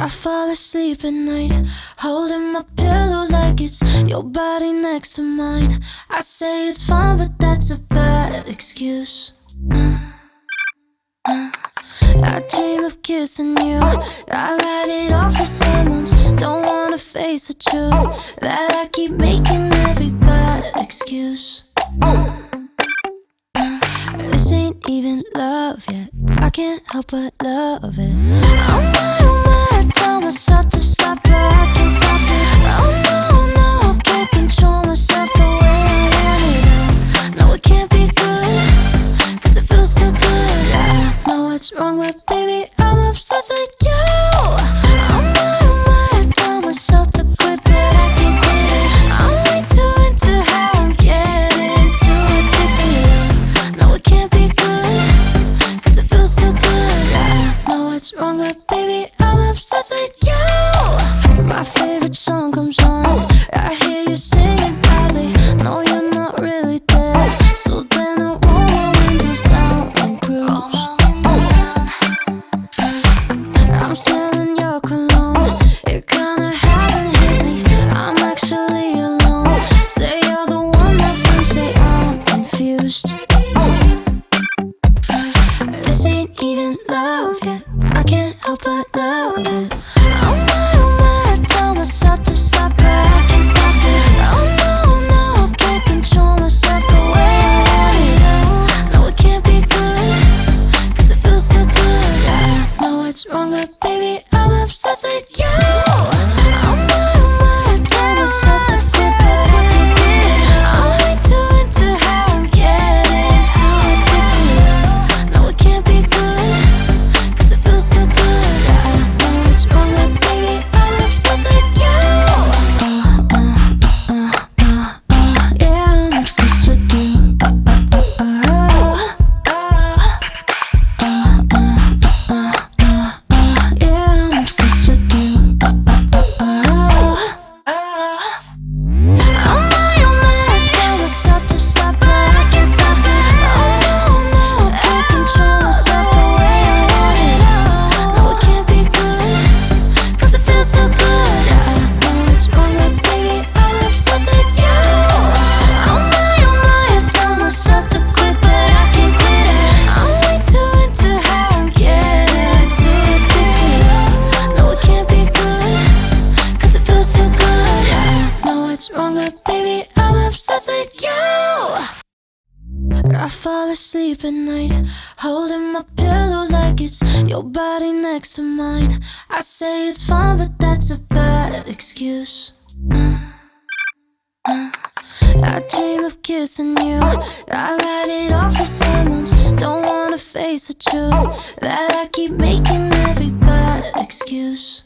I fall asleep at night, holding my pillow like it's your body next to mine. I say it's fine, but that's a bad excuse. I dream of kissing you, I write it off as someone's. Don't wanna face the truth that I keep making every bad excuse. This ain't even love yet, I can't help but love it. Oh my, I tell myself to stop, but I can't stop it. Oh no, I can't control myself the way I want it. No, it can't be good, cause it feels too good. I know what's wrong, but baby, I'm obsessed with you. Oh my, I tell myself to quit, but I can't quit it. I'm way too into how I'm getting too addicted. No, it can't be good, cause it feels too good. I know what's wrong, but baby, I'm obsessed with you. My favorite song comes on, I hear you singing badly. No, you're not really there, so then I roll my windows down and cruise. I'm smelling your cologne, it kinda hasn't hit me, I'm actually alone. Say you're the one, my friends say I'm confused. This ain't even love yet, I can't help but love it. Oh my, I tell myself to stop, but I can't stop it. Oh no, I can't control myself the way I want it. No, it can't be good, cause it feels too good. I know what's wrong, but baby, I'm obsessed with you. Oh my, I tell myself to sit, but I can't quit it. I'm way too into how I'm getting too addicted. No, it can't be good, cause it feels too good. I know what's wrong, but baby, I'm obsessed with you. Yeah, I'm obsessed with you. Yeah, I'm obsessed with you. Oh my, I tell myself to stop, but I can't stop it. Oh no, I can't control myself the way I want it. No, it can't be good, cause it feels so good. I know it's wrong, but baby, I'm obsessed with you. Oh my, I tell myself to quit, but I can't quit it. I'm way too into how I'm getting too addicted. No, it can't be good, cause it feels too good. I know it's wrong, but baby, I'm obsessed with you. I fall asleep at night, holding my pillow like it's your body next to mine. I say it's fine, but that's a bad excuse. I dream of kissing you, I write it off as someone's. Don't wanna face the truth that I keep making every bad excuse.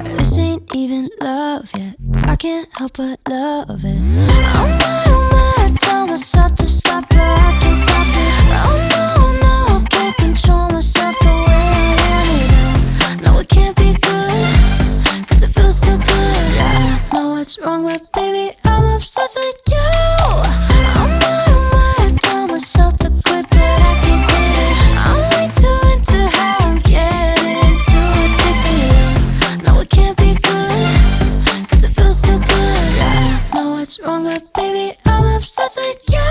This ain't even love yet, I can't help but love it. Oh my, I tell myself to stop, but I can't stop it. Oh no, I can't control myself the way I want it. No, it can't be good, cause it feels too good. I know what's wrong, but baby, I'm obsessed with you. Oh my, I tell myself to quit, but I can't quit it. I'm way too into how I'm getting too addicted. No, it can't be good, cause it feels too good. I know what's wrong, but baby, I'm obsessed with you.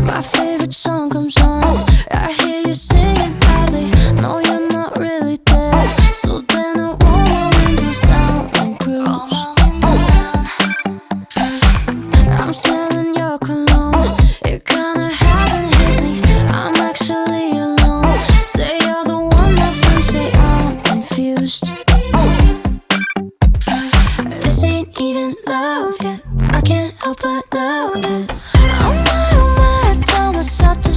My favorite song comes on, I hear you singing badly. No, you're not really there, so then I roll my windows down and cruise. I'm smelling your cologne, it kinda hasn't hit me, I'm actually alone. Say you're the one, my friends say I'm confused. This ain't even love yet, I can't help but love it. Oh my, I tell myself to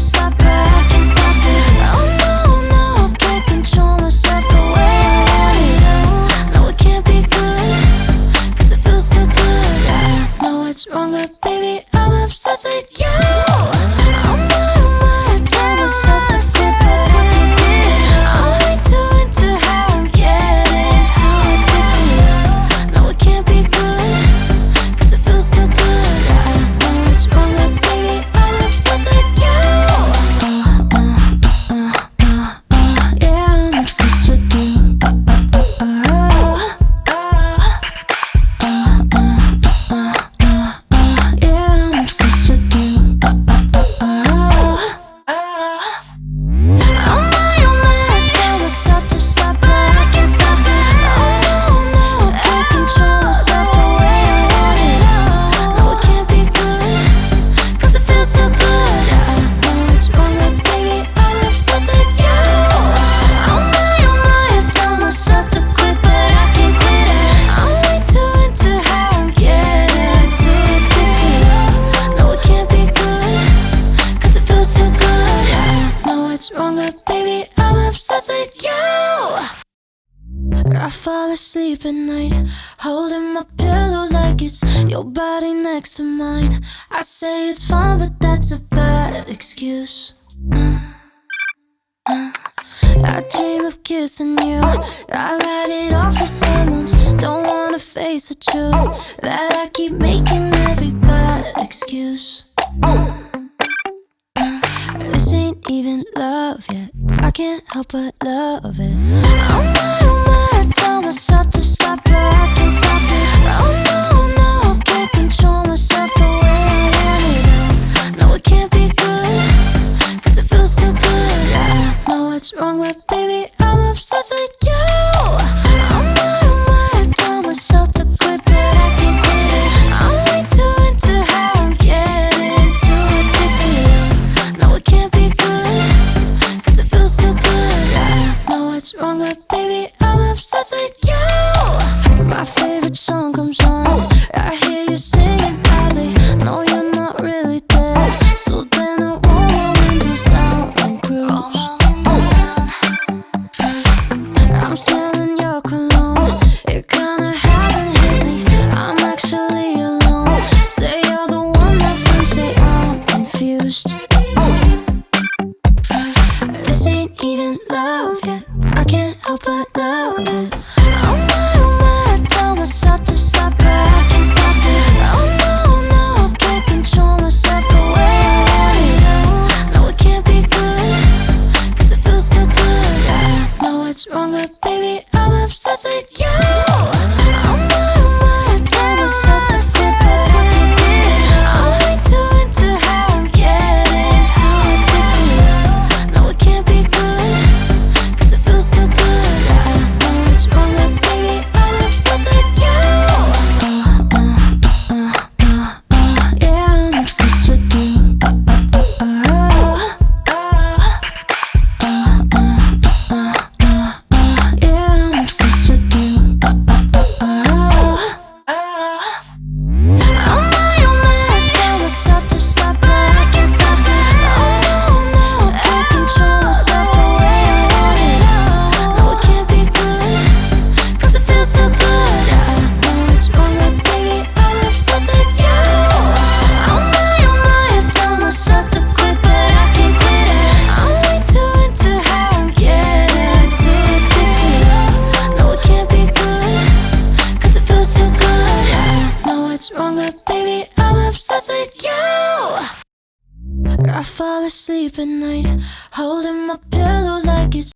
fall asleep at night, holding my pillow like it's your body next to mine. I say it's fine, but that's a bad excuse. I dream of kissing you, I write it off for someone. Don't wanna face the truth that I keep making every bad excuse. This ain't even love yet, I can't help but love it. Oh my, I tell myself to stop, but I can't stop it. Oh no, can't control myself the way I want it. No, it can't be good, cause it feels too good. I know what's wrong, but baby, I'm obsessed with you. Oh my, I tell myself to quit, but I can't quit it. I'm way too into how I'm getting too addicted. No, it can't be good, cause it feels too good. I know what's wrong, but baby, I'm obsessed with you. My favorite song comes on, I hear you singing badly. No, you're not really there, so then I roll my windows down and cruise. I'm smelling your cologne, it kinda hasn't hit me, I'm actually alone. Say you're the one, my friends say I'm confused. This ain't even love yet, I can't help but love it. Oh my, I tell myself to stop, but I can't stop it. Oh no, can't control myself the way I want it. No, it can't be good, cause it feels too good. I know what's wrong, but baby, I'm obsessed with you. Oh my, I tell myself to sit, but I can't quit it. I'm way too into how I'm getting too addicted. No, it can't be good, cause it feels too good. I know what's wrong, but baby, I'm obsessed with you. Yeah, I'm obsessed with you. Yeah, I'm obsessed with you. Oh my, I tell myself to stop, but I can't stop it. Oh no, can't control myself the way I want it. No, it can't be good, cause it feels too good. I know it's wrong, but baby, I'm obsessed with you. Oh my, I tell myself to quit, but I can't quit it. I'm way too into how I'm getting too addicted. No, it can't be good, cause it feels too good. I know it's wrong, but baby, I'm obsessed with you. I fall asleep at night, holding my pillow like it's